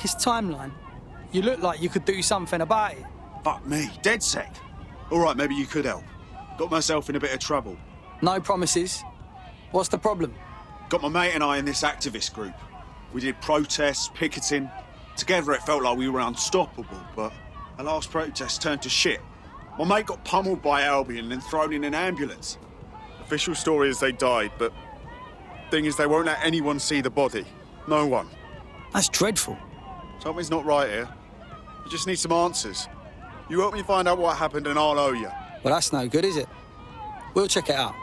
his timeline. You look like you could do something about it. Fuck me, dead sec. All right, maybe you could help. Got myself in a bit of trouble. No promises. What's the problem? Got my mate and I in this activist group. We did protests, picketing. Together it felt like we were unstoppable, but the last protest turned to shit. My mate got pummeled by Albion and then thrown in an ambulance. Official story is they died, but thing is they won't let anyone see the body. No one. That's dreadful. Something's not right here. You just need some answers. You help me find out what happened and I'll owe you. Well, that's no good, is it? We'll check it out.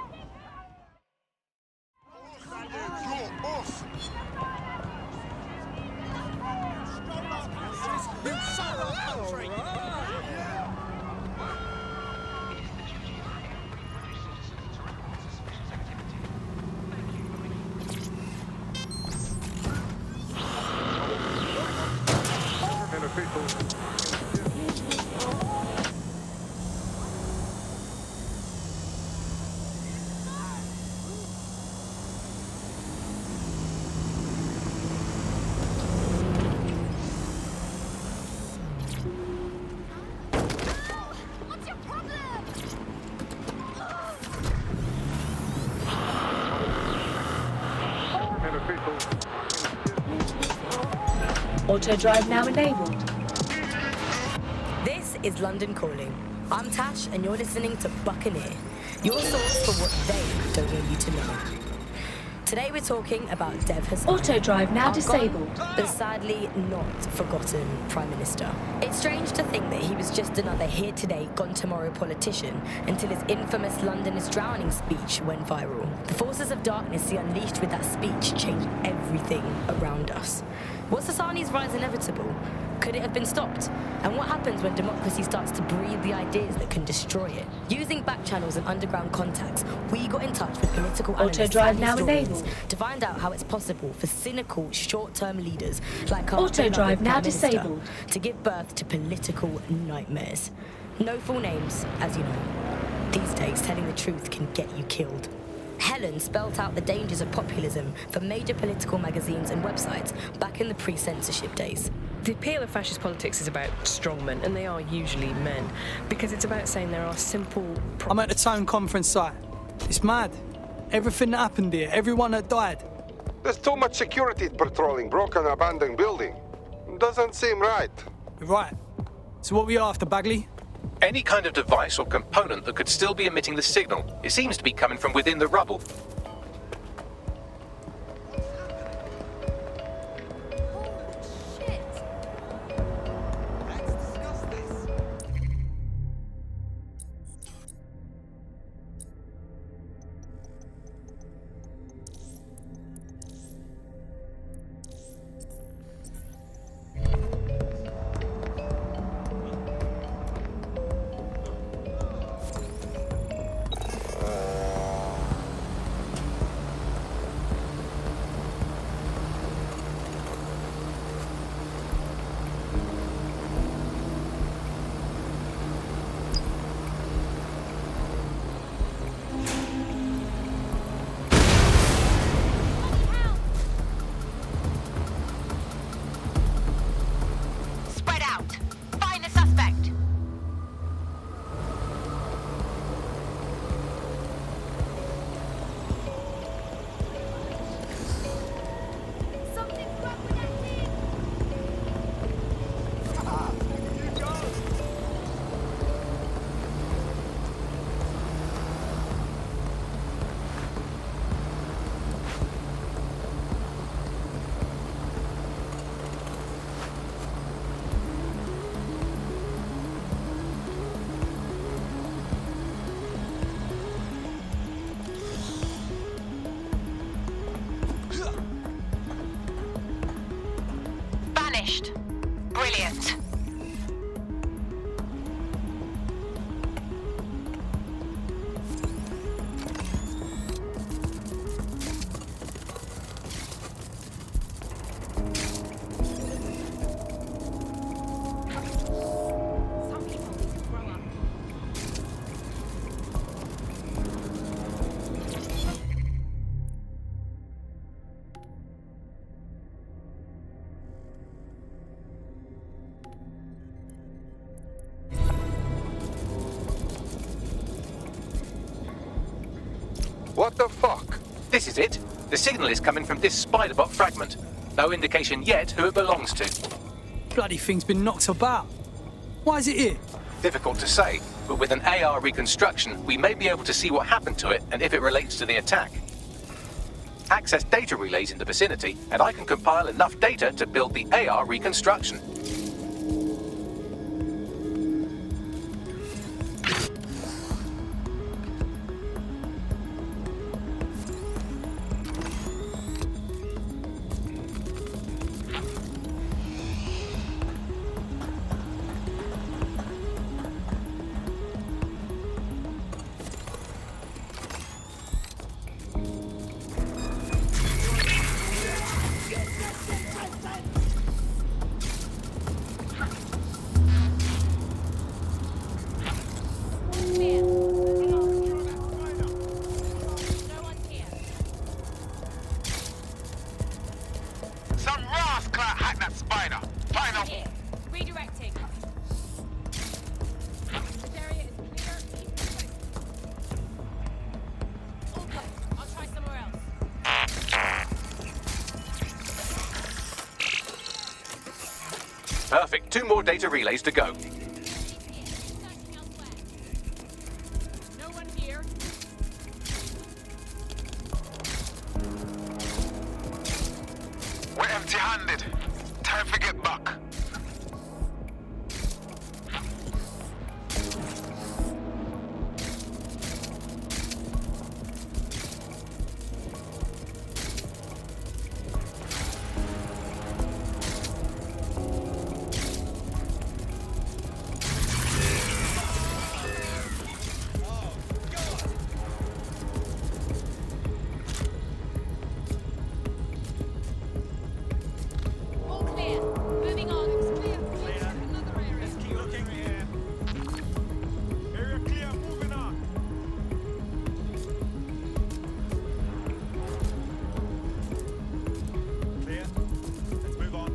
Auto drive now enabled. This is London Calling. I'm Tash, and you're listening to Buccaneer, your source for what they don't want you to know. Today we're talking about Dev Hassan. Auto drive now our disabled. gone, but sadly not forgotten Prime Minister. It's strange to think that he was just another here today, gone tomorrow politician until his infamous London is drowning speech went viral. The forces of darkness he unleashed with that speech changed everything around us. Was Hassani's rise inevitable? Could it have been stopped? And what happens when democracy starts to breed the ideas that can destroy it? Using back channels and underground contacts, we got in touch with political analysts Auto drive and now historians enabled. to find out how it's possible for cynical, short-term leaders like our Auto drive beloved now Prime Minister disabled. to give birth to political nightmares. No full names, as you know. These days, telling the truth can get you killed. Helen spelt out the dangers of populism for major political magazines and websites back in the pre-censorship days. The appeal of fascist politics is about strongmen, and they are usually men, because it's about saying there are simple... I'm at the town conference site. It's mad. Everything that happened here, everyone that died. There's too much security patrolling broken abandoned building. Doesn't seem right. You're right. So what we after, Bagley? Any kind of device or component that could still be emitting the signal. It seems to be coming from within the rubble. Spread out. Find the suspect. Something's wrong with that team. Vanished. Brilliant. What the fuck? This is it. The signal is coming from this Spiderbot fragment. No indication yet who it belongs to. Bloody thing's been knocked about. Why is it here? Difficult to say, but with an AR reconstruction, we may be able to see what happened to it and if it relates to the attack. Access data relays in the vicinity, and I can compile enough data to build the AR reconstruction. Some rascal hacked that spider. Find out. Here. Redirecting. This area is clear. East and west. All good. I'll try somewhere else. Perfect. 2 more data relays to go. Searching elsewhere. No one here. We're empty-handed. Time to get back. All clear. Moving on. Check another area. Keep looking. Area clear, moving on. Clear. Let's move on.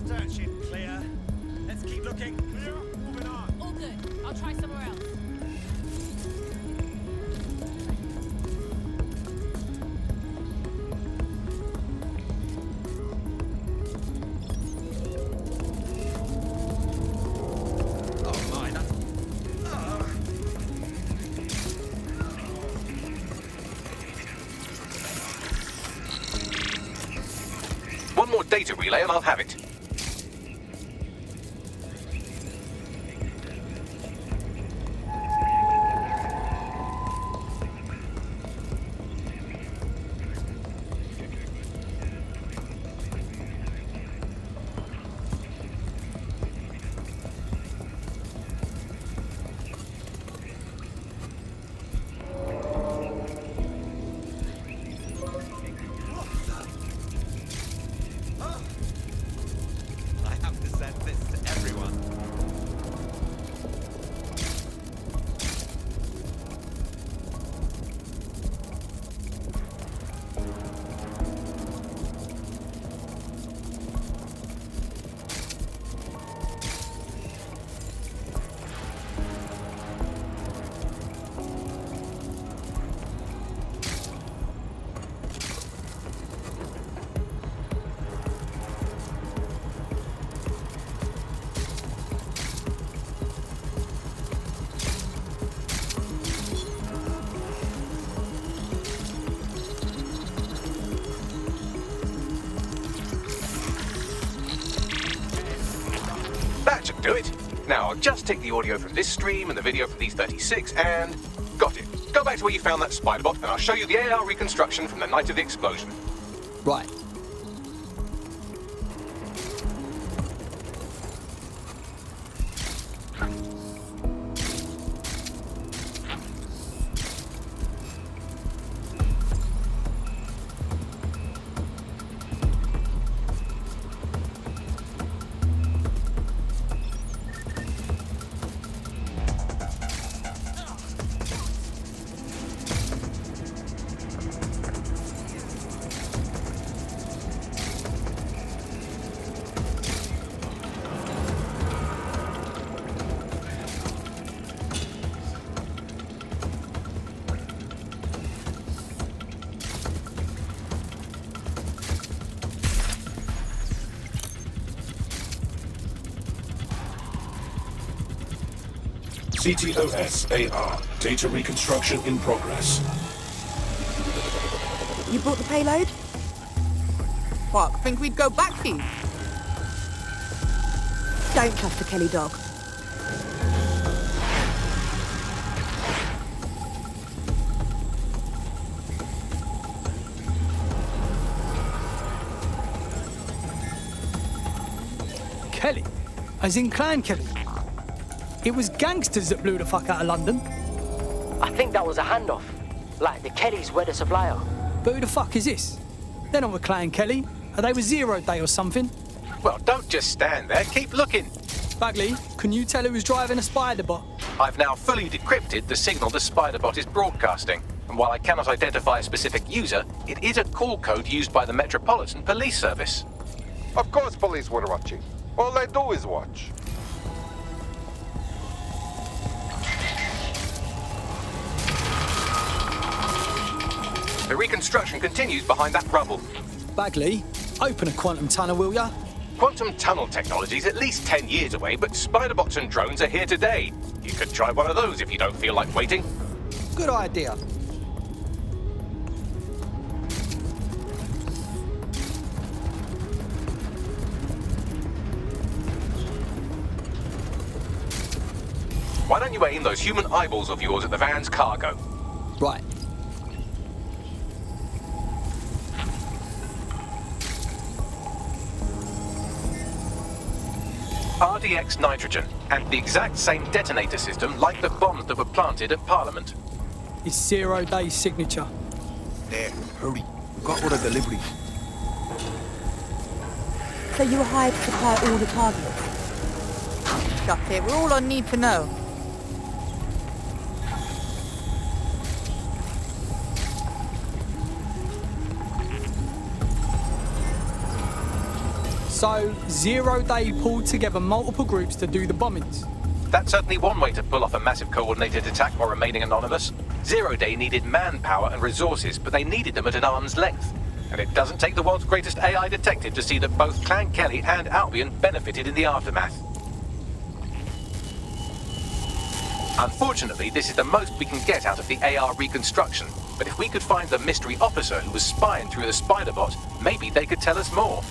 Searching. Clear. Let's keep looking. Clear. Moving on. All good. I'll try somewhere else. Oh my, that's... One more data relay and I'll have it. I have to send this to everyone. That should do it. Now, I'll just take the audio from this stream and the video from these 36 and... Got it. Go back to where you found that Spiderbot and I'll show you the AR reconstruction from the night of the explosion. Right. CTOS-AR. Data reconstruction in progress. You brought the payload? What, think we'd go back for you? Don't trust the Kelly dog. Kelly? As in Clan Kelly? It was gangsters that blew the fuck out of London. I think that was a handoff. Like, the Kellys were the supplier. But who the fuck is this? They're not with Clan Kelly. Are they with Zero Day or something? Well, don't just stand there, keep looking. Bagley, can you tell who's driving a spider bot? I've now fully decrypted the signal the Spiderbot is broadcasting, and while I cannot identify a specific user, it is a call code used by the Metropolitan Police Service. Of course police were watching. All they do is watch. The reconstruction continues behind that rubble. Bagley, open a quantum tunnel, will ya? Quantum tunnel technology is at least 10 years away, but Spiderbots and drones are here today. You could try one of those if you don't feel like waiting. Good idea. Why don't you aim those human eyeballs of yours at the van's cargo? Right. RDX nitrogen, and the exact same detonator system like the bombs that were planted at Parliament. It's Zero Day's signature. There, hurry. We've got all the deliveries. So you were hired to supply all the targets? Shut it, we're all on need to know. So, Zero Day pulled together multiple groups to do the bombings. That's certainly one way to pull off a massive coordinated attack while remaining anonymous. Zero Day needed manpower and resources, but they needed them at an arm's length. And it doesn't take the world's greatest AI detective to see that both Clan Kelly and Albion benefited in the aftermath. Unfortunately, this is the most we can get out of the AR reconstruction. But if we could find the mystery officer who was spying through the Spiderbot, maybe they could tell us more.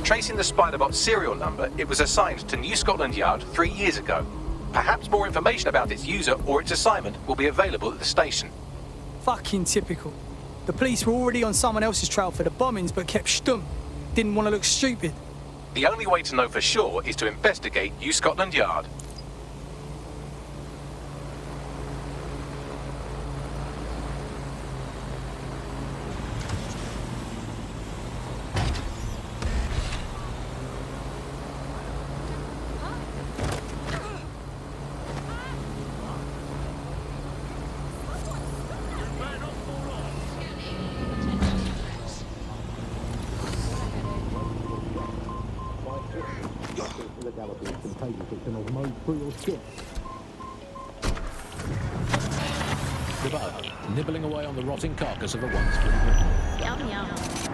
Tracing the Spiderbot serial number, it was assigned to New Scotland Yard 3 years ago. Perhaps more information about its user or its assignment will be available at the station. Fucking typical. The police were already on someone else's trail for the bombings but kept stum. Didn't want to look stupid. The only way to know for sure is to investigate New Scotland Yard. Nibbling away on the rotting carcass of a once blue Britain. Yum yum.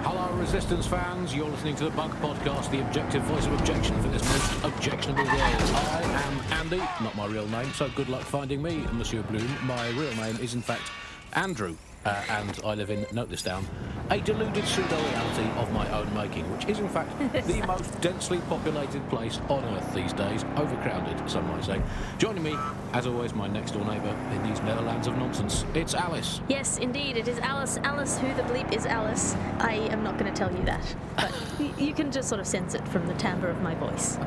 Hello, Resistance fans. You're listening to the Bug Podcast, the objective voice of objection for this most objectionable world. I am Andy, not my real name, so good luck finding me, Monsieur Bloom. My real name is, in fact, Andrew, and I live in, note this down, a deluded pseudo-reality of my own making, which is, in fact, the most densely populated place on Earth these days, overcrowded, some might say. Joining me, as always, my next-door neighbour in these Netherlands of nonsense, it's Alice. Yes, indeed, it is Alice. Alice, who the bleep is Alice? I am not going to tell you that, but you can just sort of sense it from the timbre of my voice.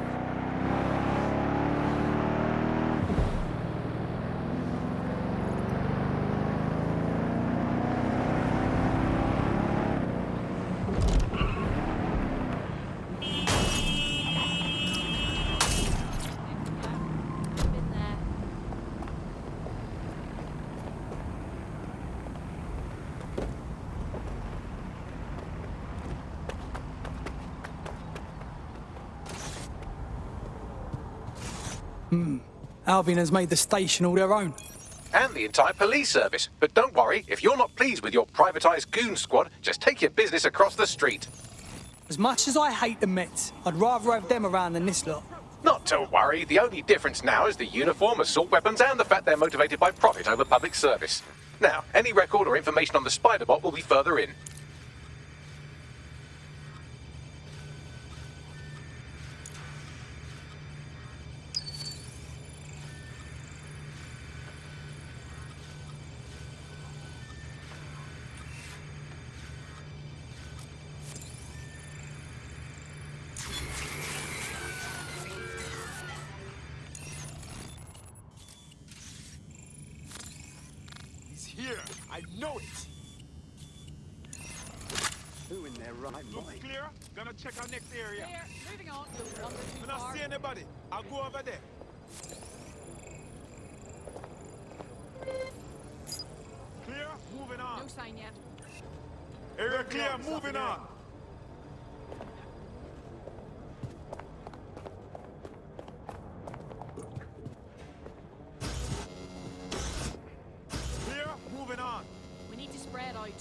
Albion has made the station all their own. And the entire police service. But don't worry, if you're not pleased with your privatised goon squad, just take your business across the street. As much as I hate the Mets, I'd rather have them around than this lot. Not to worry, the only difference now is the uniform, assault weapons, and the fact they're motivated by profit over public service. Now, any record or information on the Spider-Bot will be further in. Here, I know it. Who in their right Looks mind? clear. Gonna check our next area. Clear. Moving on. When I see anybody, I'll go over there. Clear. Moving on. No sign yet. Area clear. Moving on. Clear. Moving on. We need to spread out.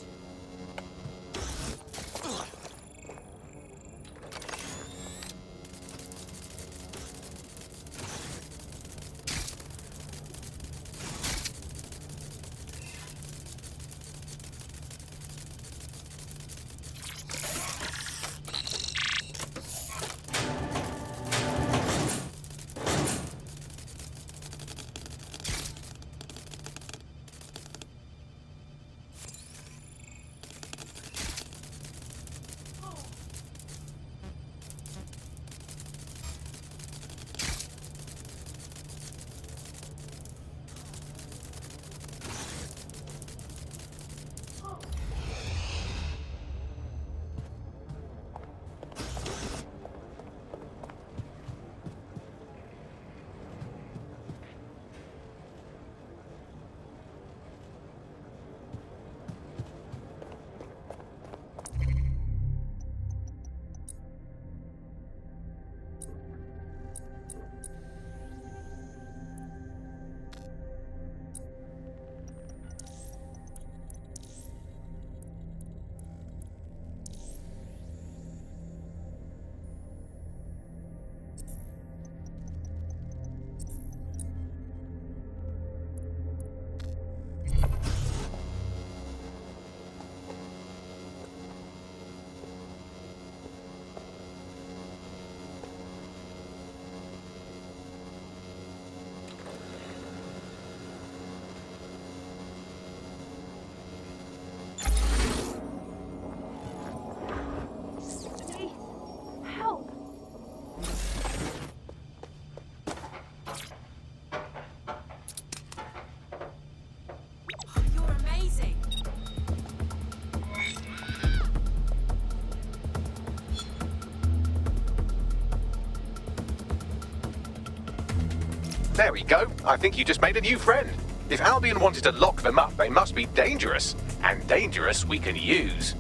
There we go. I think you just made a new friend. If Albion wanted to lock them up, they must be dangerous. And dangerous we can use.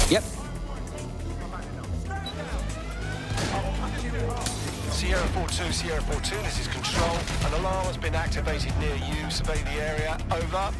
Yep. Sierra 4-2, Sierra 4-2, this is Control. An alarm has been activated near you. Survey the area. Over.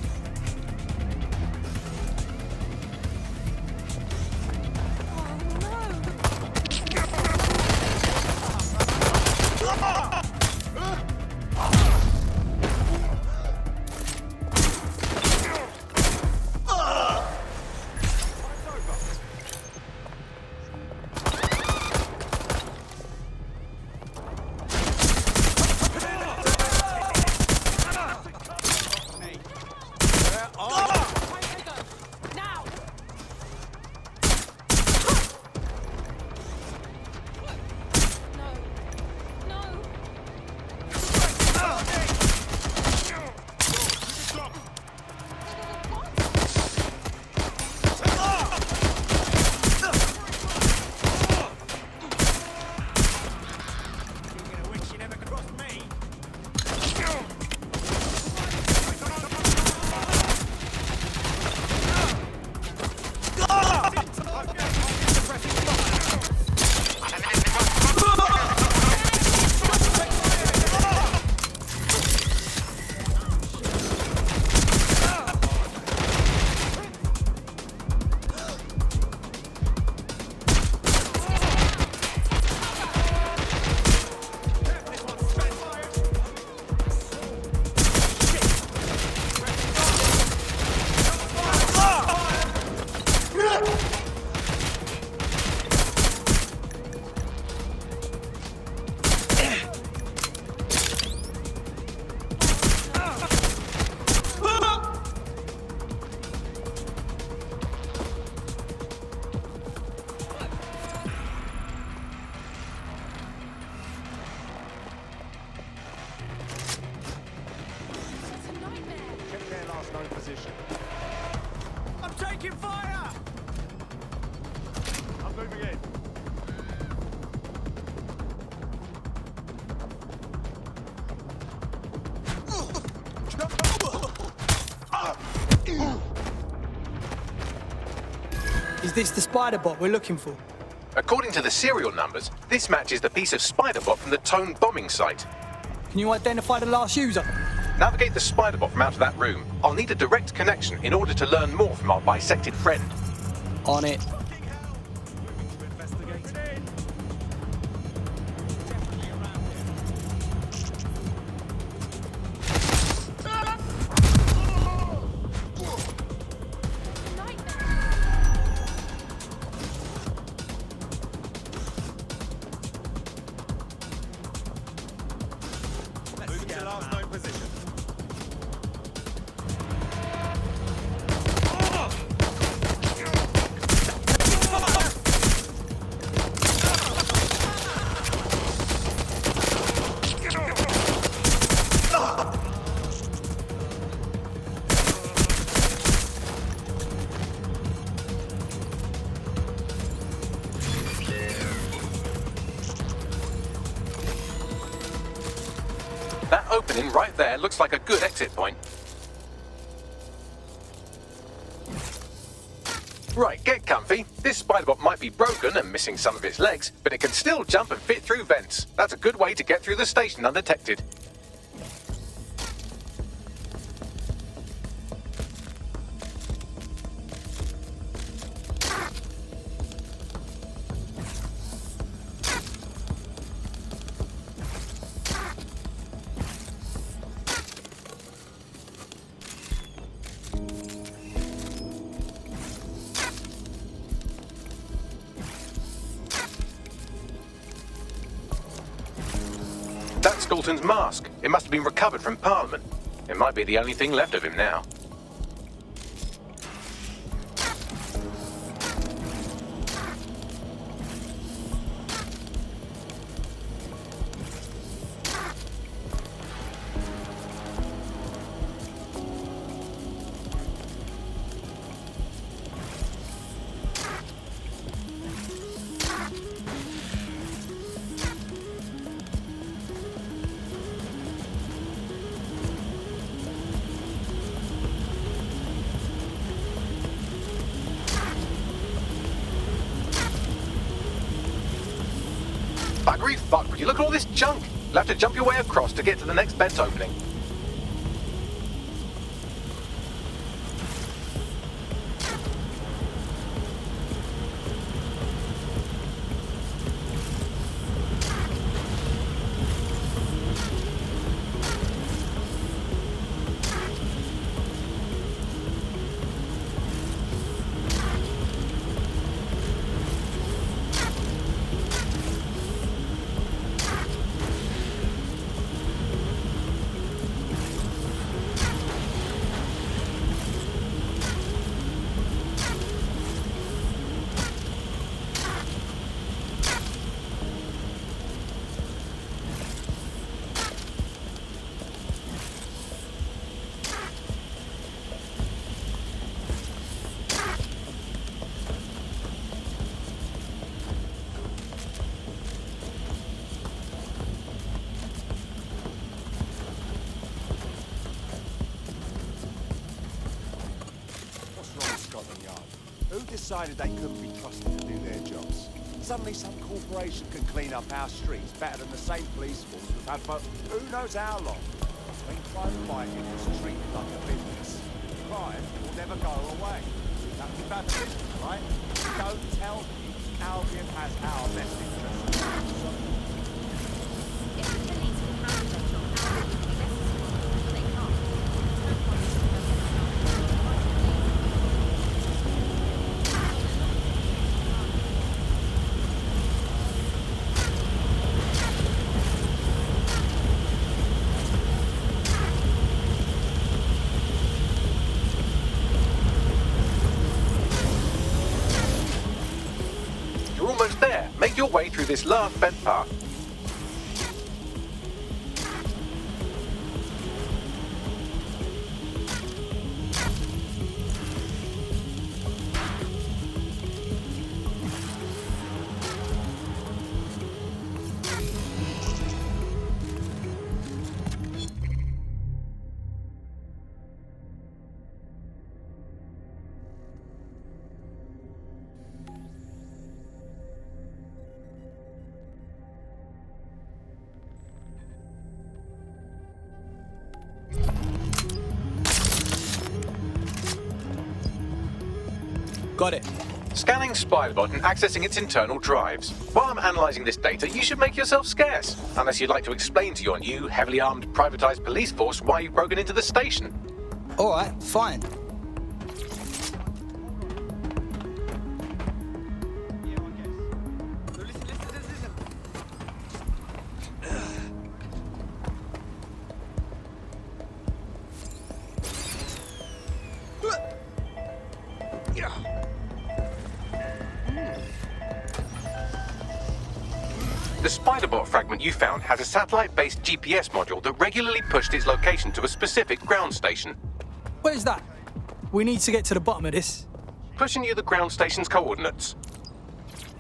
last known position. I'm taking fire! I'm moving in. Is this the spider bot we're looking for? According to the serial numbers, this matches the piece of spider bot from the Tone bombing site. Can you identify the last user? Navigate the spider bot from out of that room. I'll need a direct connection in order to learn more from our bisected friend. On it. Moving to last known position. That opening right there looks like a good exit point. Right, get comfy. This spiderbot might be broken and missing some of its legs, but it can still jump and fit through vents. That's a good way to get through the station undetected. That's Dalton's mask. It must have been recovered from Parliament. It might be the only thing left of him now. Buggery fuck, would you look at all this junk? You'll have to jump your way across to get to the next vent opening. Who decided they couldn't be trusted to do their jobs? Suddenly some corporation can clean up our streets better than the same police force we've had for who knows how long. When crime fighting is treated like a business, crime will never go away. That's about the business, right? Don't tell me Albion has our best interests. If the police can handle their job, Albion would be necessary, but they can't. No point in You're almost there. Make your way through this last vent path. Got it. Scanning Spybot and accessing its internal drives. While I'm analysing this data, you should make yourself scarce. Unless you'd like to explain to your new, heavily armed, privatised police force why you've broken into the station. Alright, fine. The Spiderbot fragment you found has a satellite-based GPS module that regularly pushed its location to a specific ground station. Where's that? We need to get to the bottom of this. Pushing you the ground station's coordinates.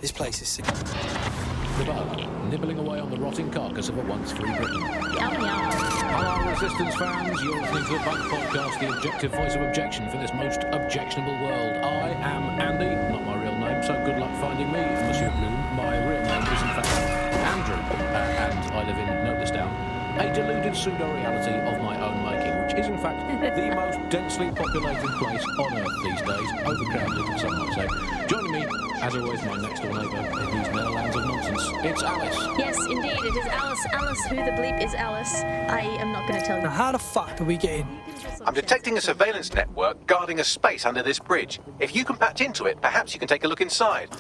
This place is sick. The bug, nibbling away on the rotting carcass of a once free Britain. Yum yum. Hello, Resistance fans. You're listening to the Bug Podcast, the objective voice of objection for this most objectionable world. I am Andy, not my real name, so good luck finding me, Monsieur Bloom. My real name is in fact Andrew, and I live in, note this down, a deluded pseudo-reality of my own making, which is in fact the most densely populated place on Earth these days, overcrowded, some might say. Joining me, as always, my next door neighbour in these Netherlands of nonsense. It's Alice. Yes, indeed, it is Alice. Alice, who the bleep is Alice? I am not going to tell you. Now, how the fuck do we get in? I'm detecting a surveillance network guarding a space under this bridge. If you can patch into it, perhaps you can take a look inside.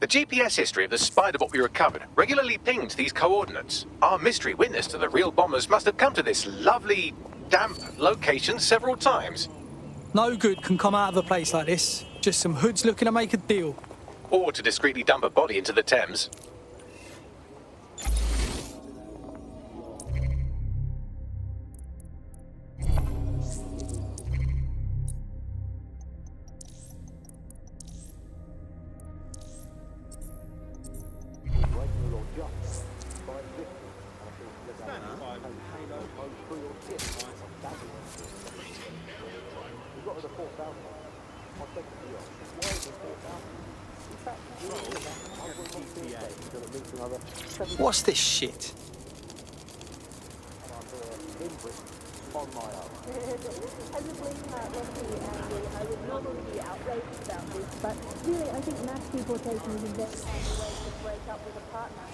The GPS history of the Spiderbot we recovered regularly pinged these coordinates. Our mystery witness to the real bombers must have come to this lovely, damp location several times. No good can come out of a place like this. Just some hoods looking to make a deal. Or to discreetly dump a body into the Thames. What's this shit? As a police referee, I would normally be outraged about this, but really I think mass deportation is a very handy way to break up with a partner.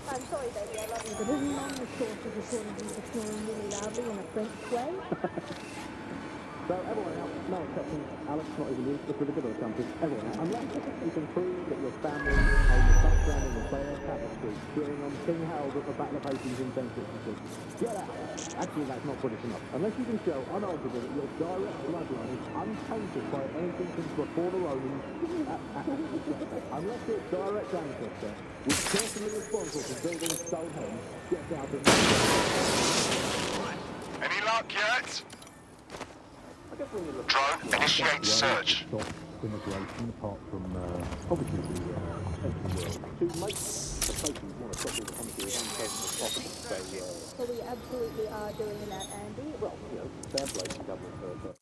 I'm sorry, baby, I love you, but isn't long the source of reporting you for snoring really loudly in a French way? So everyone else, no exception, Alex, not even you, just really good or something. Everyone else, unless you can prove that your family own the background in the Clare Tapestry, cheering on King Harold at the Battle of Hastings in 1066. Get out! Actually, that's not British enough. Unless you can show unalterably that your direct bloodline is untainted by anything since before the Romans, unless your direct ancestor was personally responsible for building Stonehenge, get out of Any luck yet? Drone, initiate search. Immigration, apart from obviously the ancient world, to make the places more accessible to come to as unpleasant as possible. So we absolutely are doing that, Andy. Well, fair play to government for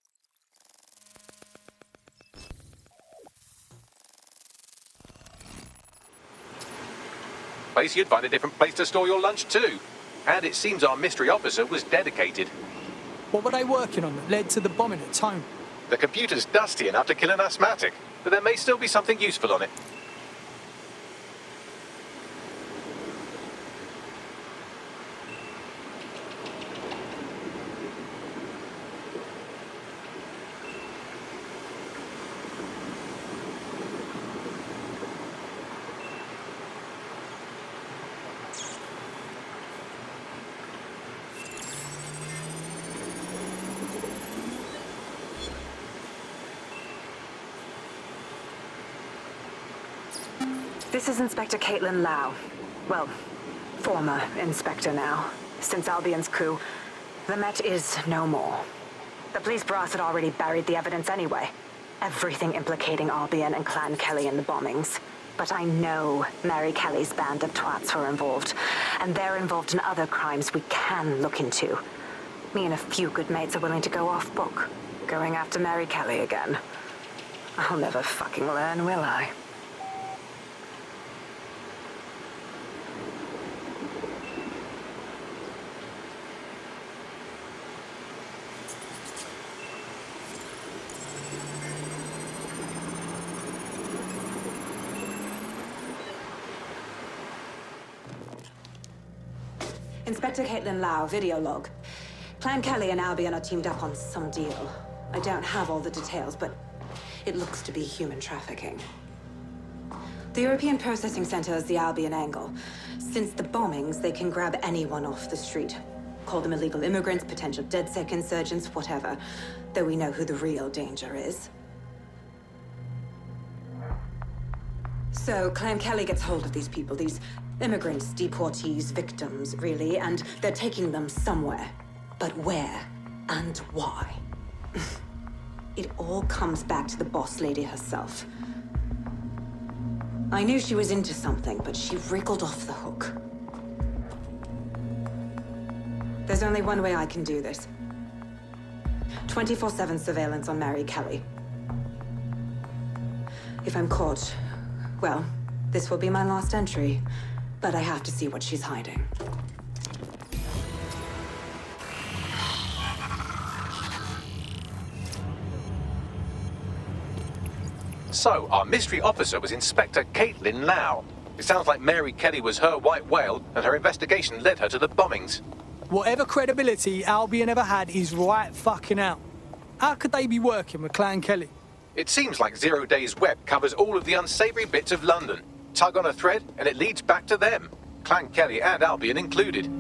Place you'd find a different place to store your lunch too. And it seems our mystery officer was dedicated. What were they working on that led to the bombing at Tone? The computer's dusty enough to kill an asthmatic, but there may still be something useful on it. This is Inspector Caitlin Lau. Well, former inspector now. Since Albion's coup, the Met is no more. The police brass had already buried the evidence anyway. Everything implicating Albion and Clan Kelly in the bombings. But I know Mary Kelly's band of twats were involved, and they're involved in other crimes we can look into. Me and a few good mates are willing to go off book, going after Mary Kelly again. I'll never fucking learn, will I? Inspector Caitlin Lau, video log. Clan Kelly and Albion are teamed up on some deal. I don't have all the details, but it looks to be human trafficking. The European Processing Center is the Albion angle. Since the bombings, they can grab anyone off the street. Call them illegal immigrants, potential DedSec insurgents, whatever. Though we know who the real danger is. So, Clan Kelly gets hold of these people, these immigrants, deportees, victims, really, and they're taking them somewhere. But where and why? It all comes back to the boss lady herself. I knew she was into something, but she wriggled off the hook. There's only one way I can do this. 24/7 surveillance on Mary Kelly. If I'm caught, well, this will be my last entry. But I have to see what she's hiding. So, our mystery officer was Inspector Caitlin Lau. It sounds like Mary Kelly was her white whale, and her investigation led her to the bombings. Whatever credibility Albion ever had is right fucking out. How could they be working with Clan Kelly? It seems like Zero Days Web covers all of the unsavory bits of London. Tug on a thread, and it leads back to them. Clan Kelly and Albion included.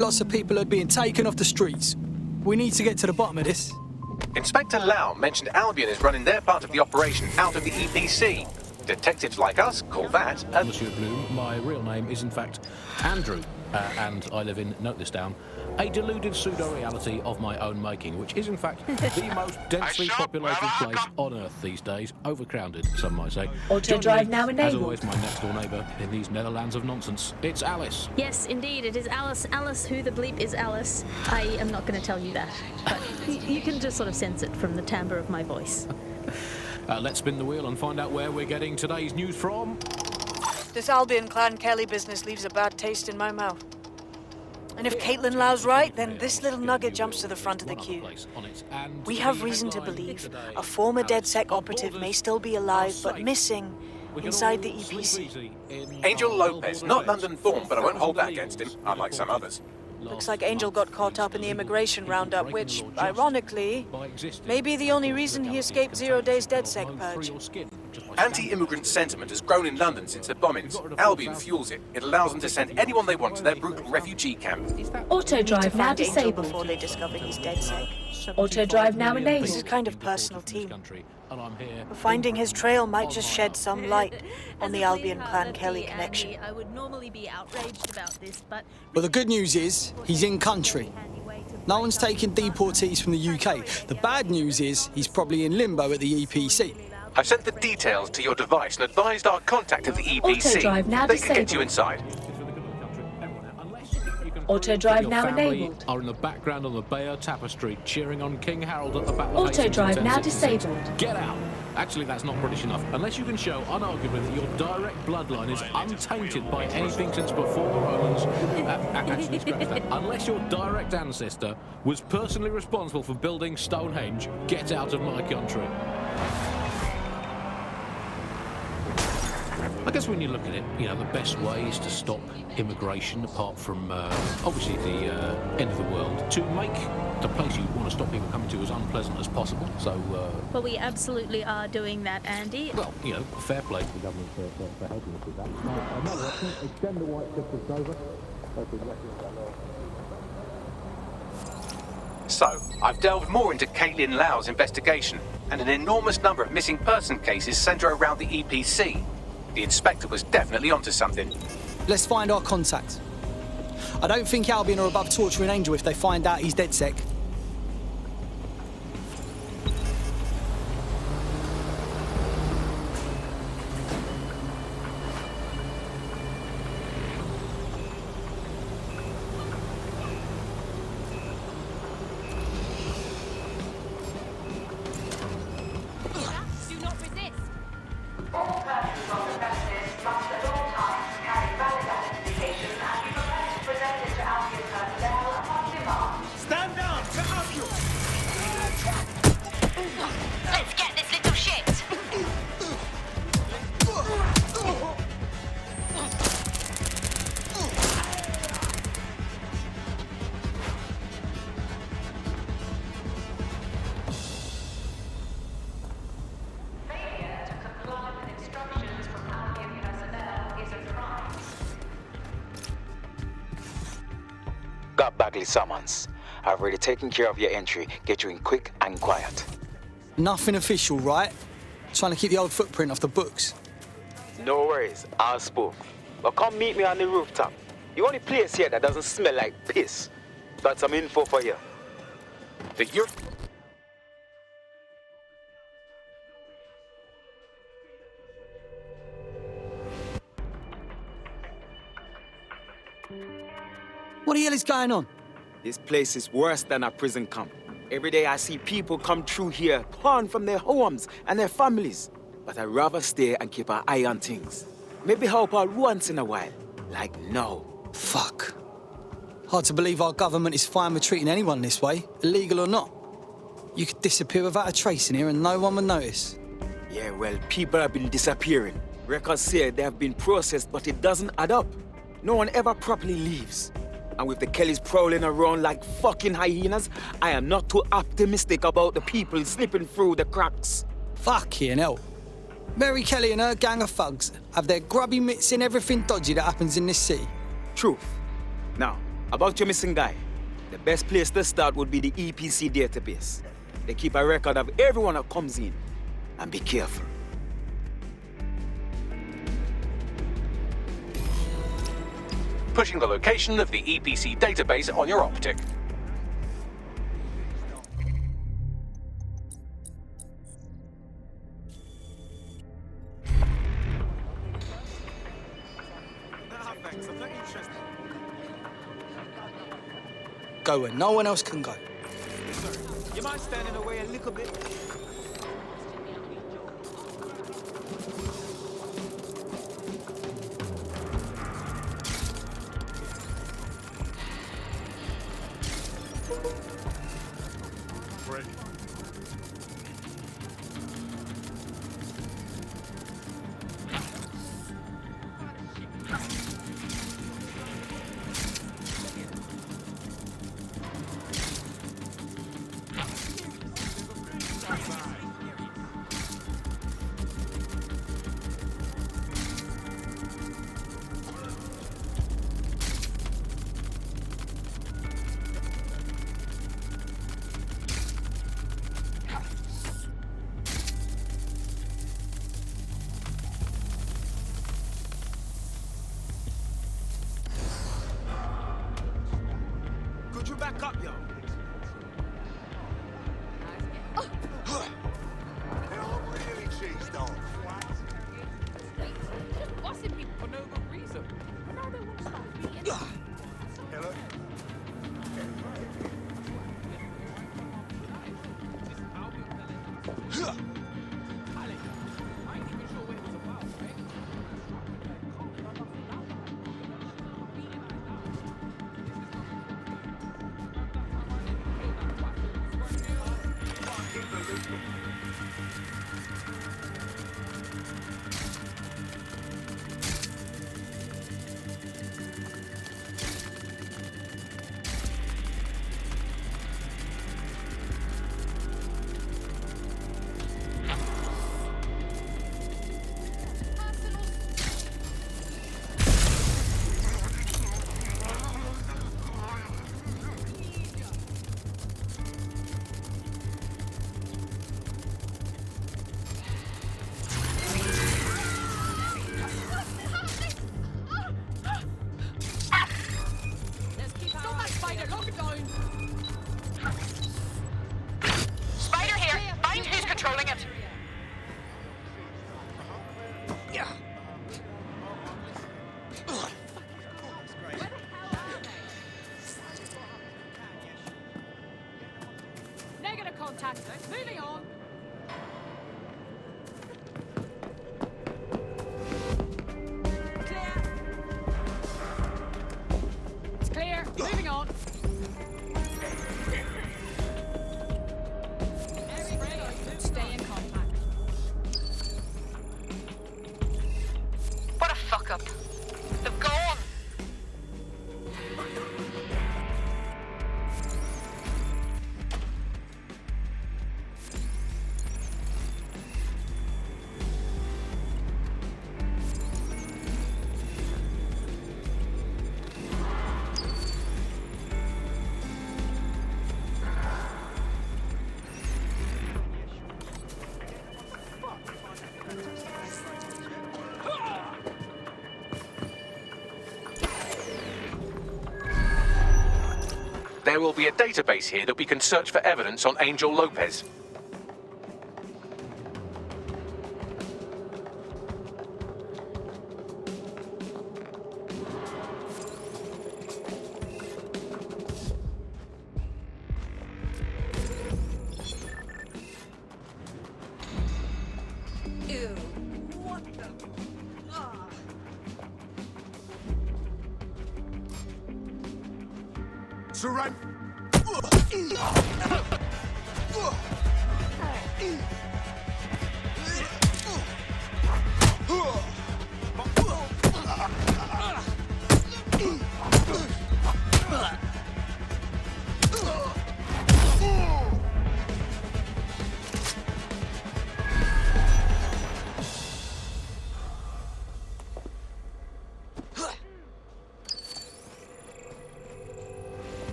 Lots of people are being taken off the streets. We need to get to the bottom of this. Inspector Lau mentioned Albion is running their part of the operation out of the EPC. Detectives like us call that a... Monsieur Bloom, my real name is in fact Andrew, and I live in, note this down, a deluded pseudo-reality of my own making, which is in fact the most densely populated place on Earth these days, overcrowded, some might say. Auto drive now As enabled. always, my next-door neighbour in these Netherlands of nonsense. It's Alice. Yes, indeed, it is Alice. Alice, who the bleep is Alice? I am not going to tell you that, but you can just sort of sense it from the timbre of my voice. Let's spin the wheel and find out where we're getting today's news from. This Albion Clan Kelly business leaves a bad taste in my mouth. And if Caitlin Lau's right, then this little nugget jumps to the front of the queue. We have reason to believe a former DedSec operative may still be alive, but missing inside the EPC. Angel Lopez, not London-born, but I won't hold that against him, unlike some others. Looks like Angel got caught up in the immigration roundup, which, ironically, may be the only reason he escaped Zero Days DedSec purge. Anti-immigrant sentiment has grown in London since the bombings. Albion fuels it. It allows them to send anyone they want to their brutal refugee camp. Auto drive now Angel disabled. before they discover he's DedSec. Auto drive now enabled. This is kind of personal team. Finding his trail might just shed some light on the Albion Clan Kelly connection. I would normally be outraged about this, but Well, the good news is he's in country. No one's taking deportees from the UK. The bad news is he's probably in limbo at the EPC. I've sent the details to your device and advised our contact at the EPC. Auto drive now They can get disabled. you inside. Auto drive Your now family enabled. are in the background on the Bayeux Tapestry, cheering on King Harold at the Battle of Auto Hastings drive in now 1066. disabled. Get out! Actually, that's not British enough. Unless you can show unarguably that your direct bloodline is untainted by anything since before the Romans. Actually, scratch that. Unless your direct ancestor was personally responsible for building Stonehenge, get out of my country. I guess when you look at it, you know, the best way is to stop immigration, apart from, obviously, the end of the world, to make the place you want to stop people coming to as unpleasant as possible. So, Well, we absolutely are doing that, Andy. well, you know, fair play to the government for helping us with that. Extend the white distance over. So, I've delved more into Caitlin Lau's investigation, and an enormous number of missing person cases centre around the EPC. The inspector was definitely onto something. Let's find our contact. I don't think Albion are above torturing Angel if they find out he's DedSec. Do not resist. All persons on the premises must at all times carry valid identification and be prepared to present it to Albion personnel upon demand. Stand down! Get up, you! Let's get this little shit. that Bagley summons. I've already taken care of your entry. Get you in quick and quiet. Nothing official, right? Trying to keep the old footprint off the books. No worries, I'll spook. But come meet me on the rooftop. The only place here that doesn't smell like piss. Got some info for you. Figure. What the hell is going on? This place is worse than a prison camp. Every day I see people come through here, torn from their homes and their families. But I'd rather stay and keep an eye on things. Maybe help out once in a while. Like now. Fuck. Hard to believe our government is fine with treating anyone this way, illegal or not. You could disappear without a trace in here and no one would notice. Yeah, well, people have been disappearing. Records say they have been processed, but it doesn't add up. No one ever properly leaves. And with the Kellys prowling around like fucking hyenas, I am not too optimistic about the people slipping through the cracks. Fucking hell. Mary Kelly and her gang of thugs have their grubby mitts in everything dodgy that happens in this city. Truth. Now, about your missing guy. The best place to start would be the EPC database. They keep a record of everyone that comes in. And be careful. Pushing the location of the EPC database on your optic. Go where no one else can go. You might stand in the way a little bit. Could you back up, yo? Bossing people for no good reason. And now they want to start beating us. Hello? There will be a database here that we can search for evidence on Angel Lopez. Ew. What the? Surrender!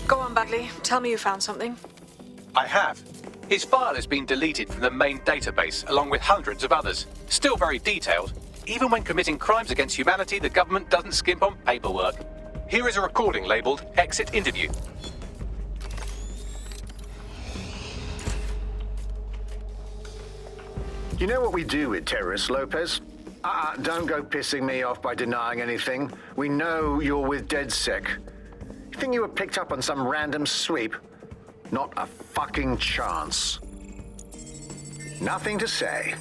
Go on, Bagley. Tell me you found something. I have. His file has been deleted from the main database, along with hundreds of others. Still very detailed. Even when committing crimes against humanity, the government doesn't skimp on paperwork. Here is a recording labeled Exit Interview. You know what we do with terrorists, Lopez? Don't go pissing me off by denying anything. We know you're with DedSec. You think you were picked up on some random sweep? Not a fucking chance. Nothing to say.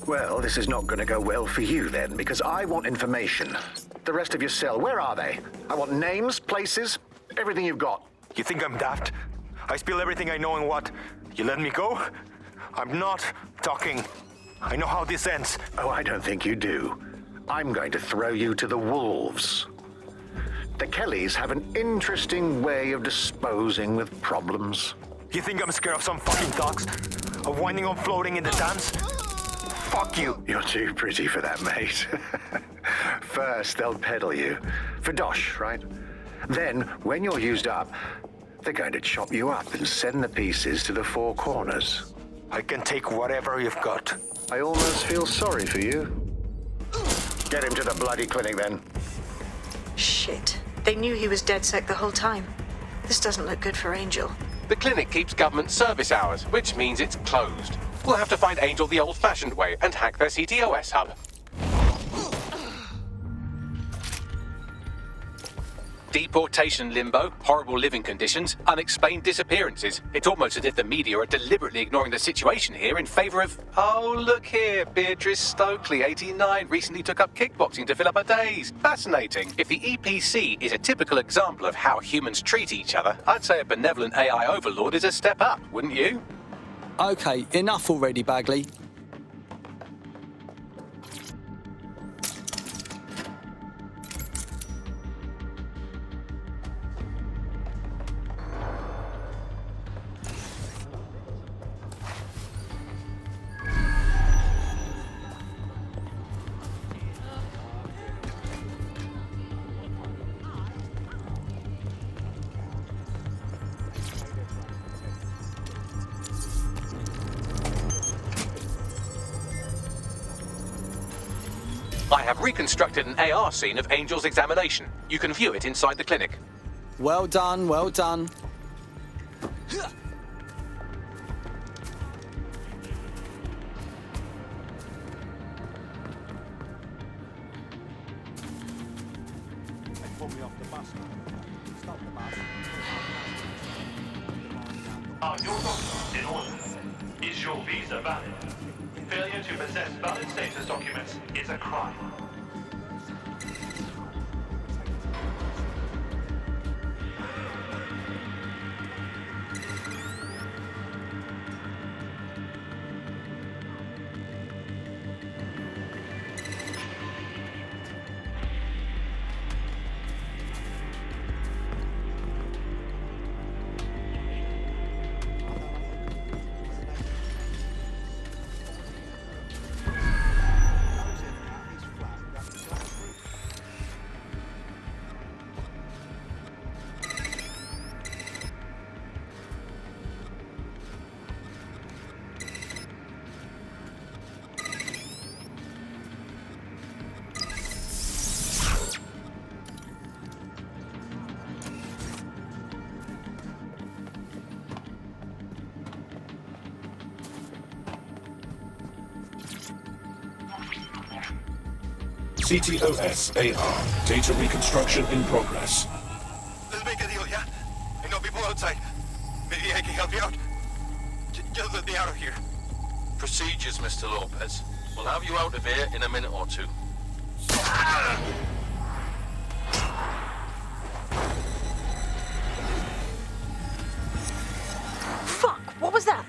Well, this is not going to go well for you then, because I want information. The rest of your cell, where are they? I want names, places, everything you've got. You think I'm daft? I spill everything I know and what? You let me go? I'm not talking. I know how this ends. Oh, I don't think you do. I'm going to throw you to the wolves. The Kellys have an interesting way of disposing with problems. You think I'm scared of some fucking dogs? Of winding up floating in the dance? Fuck you. You're too pretty for that, mate. First, they'll peddle you. For dosh, right? Then, when you're used up, they're going to chop you up and send the pieces to the four corners. I can take whatever you've got. I almost feel sorry for you. Get him to the bloody clinic, then. Shit. They knew he was DedSec the whole time. This doesn't look good for Angel. The clinic keeps government service hours, which means it's closed. We'll have to find Angel the old-fashioned way and hack their CTOS hub. Deportation limbo, horrible living conditions, unexplained disappearances. It's almost as if the media are deliberately ignoring the situation here in favor of... Oh, look here, Beatrice Stokely, 89, recently took up kickboxing to fill up her days. Fascinating. If the EPC is a typical example of how humans treat each other, I'd say a benevolent AI overlord is a step up, wouldn't you? OK, enough already, Bagley. I have reconstructed an AR scene of Angel's examination. You can view it inside the clinic. Well done, well done. Are your documents in order? Is your visa valid? Failure to possess valid status documents is a crime. CTOS-AR. Data reconstruction in progress. Let's make a deal, yeah? I know people outside. Maybe I can help you out. Just let me out of here. Procedures, Mr. Lopez. We'll have you out of here in a minute or two. Fuck, what was that?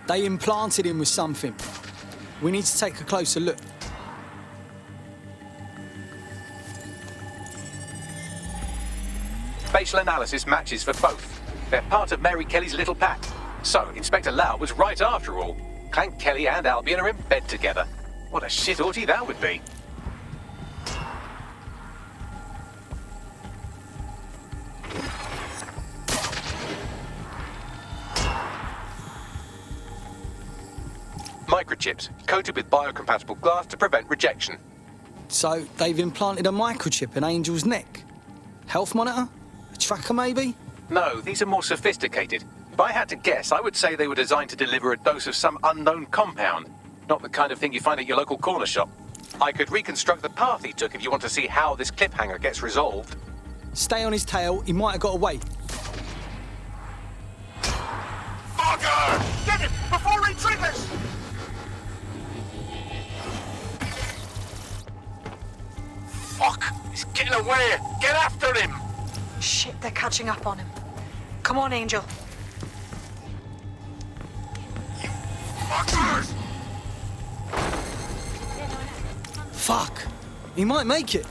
They implanted him with something. We need to take a closer look. Facial analysis matches for both. They're part of Mary Kelly's little pack. So, Inspector Lau was right after all. Clank Kelly and Albion are in bed together. What a shit orgy that would be. Microchips, coated with biocompatible glass to prevent rejection. So, they've implanted a microchip in Angel's neck. Health monitor? A tracker, maybe? No, these are more sophisticated. If I had to guess, I would say they were designed to deliver a dose of some unknown compound. Not the kind of thing you find at your local corner shop. I could reconstruct the path he took if you want to see how this cliffhanger gets resolved. Stay on his tail, he might have got away. Fucker! Get him before he triggers! Fuck! He's getting away! Get after him! Shit, they're catching up on him. Come on, Angel. Fuckers! Fuck! He might make it.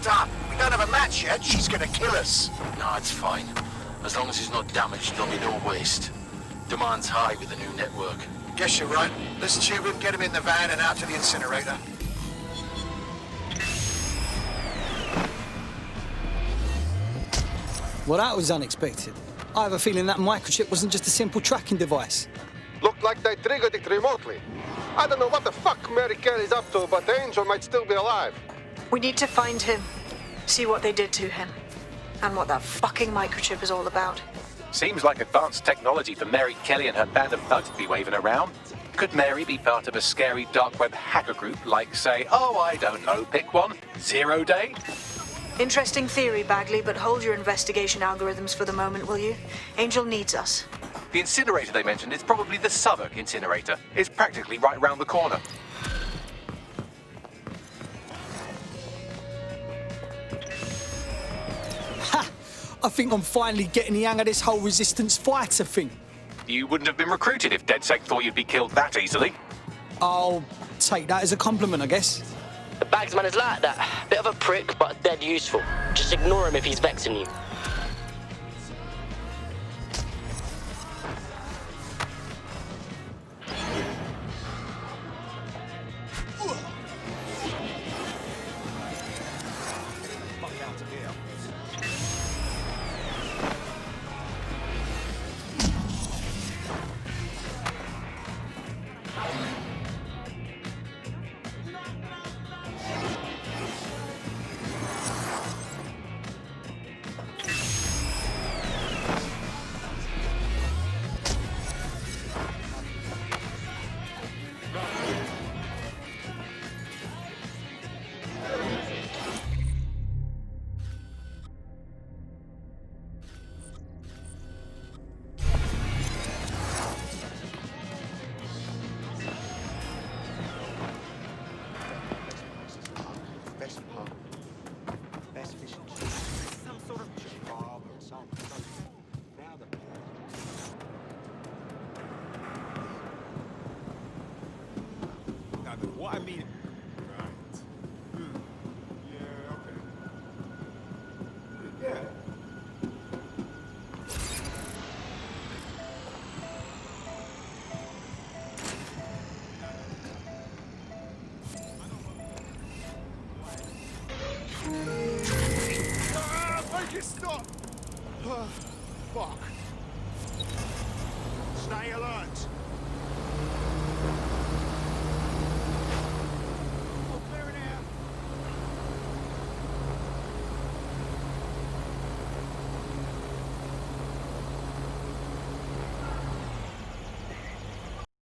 Tom, we don't have a match yet. She's gonna kill us. No, it's fine. As long as he's not damaged, there'll be no waste. Demand's high with the new network. Guess you're right. Let's tube him, get him in the van and out to the incinerator. Well, that was unexpected. I have a feeling that microchip wasn't just a simple tracking device. Looked like they triggered it remotely. I don't know what the fuck Mary Kelly's up to, but Angel might still be alive. We need to find him, see what they did to him, and what that fucking microchip is all about. Seems like advanced technology for Mary Kelly and her band of thugs to be waving around. Could Mary be part of a scary dark web hacker group like, say, oh, I don't know, pick one, Zero Day? Interesting theory, Bagley, but hold your investigation algorithms for the moment, will you? Angel needs us. The incinerator they mentioned is probably the Southwark incinerator. It's practically right round the corner. Ha! I think I'm finally getting the hang of this whole resistance fighter thing. You wouldn't have been recruited if DedSec thought you'd be killed that easily. I'll take that as a compliment, I guess. The Bagsman is like that. Bit of a prick, but dead useful. Just ignore him if he's vexing you. What I mean... Make it stop! Fuck. Stay alert.